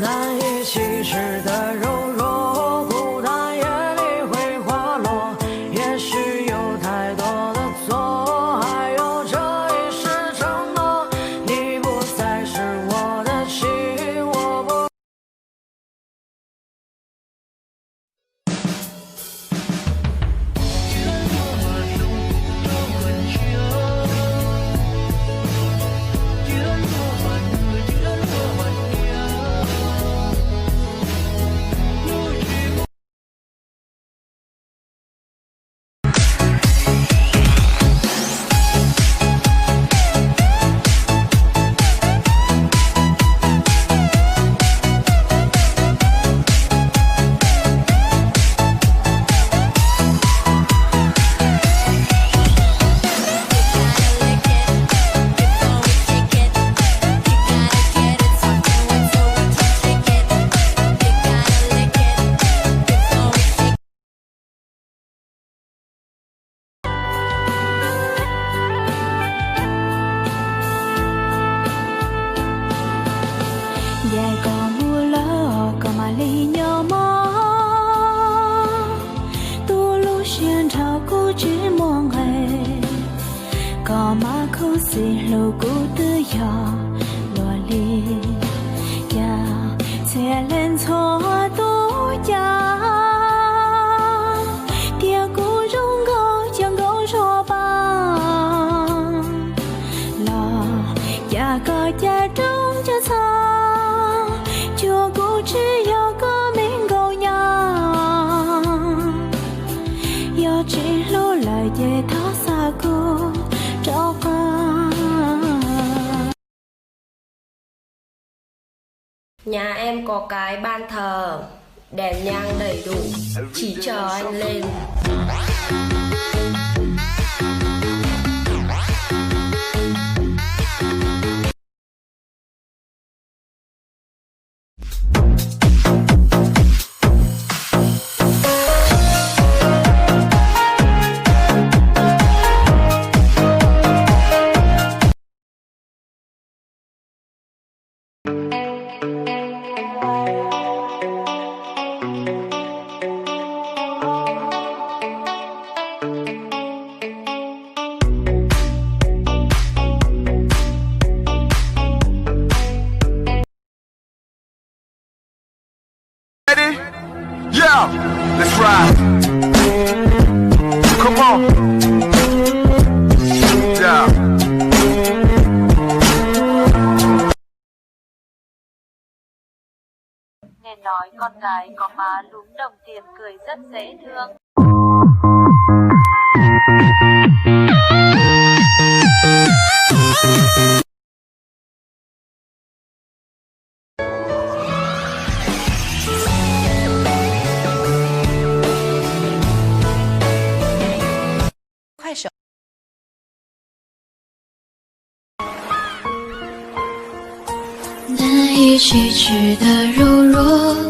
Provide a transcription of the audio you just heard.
难以启齿的柔弱，孤单夜里会滑落，也许有太多的错，还有这一世承诺，你不再是我的情，我不。Dạy có mùa lỡ có mà lý nhỏ mò tu lu xiên trao cô chỉ mong ngày có mà không xì lù cô tư nhỏ lùa li ya sẽ lên cho tu ya tia cô rung gấu chẳng gấu cho bằng lo ya có cha trong cha sao chúa cô chỉ yêu có mình cầu nhau yêu chỉ lưu lời về tháo xa cô cho con. Nhà em có cái ban thờ, đèn nhang đầy đủ, chỉ chờ anh lên. Ready? Yeah, let's ride. Come on. Yeah. Nghe nói con gái có má lúm đồng tiền cười rất dễ thương. Hãy subscribe cho kênh Ghiền Mì Gõ để không bỏ lỡ những video hấp dẫn.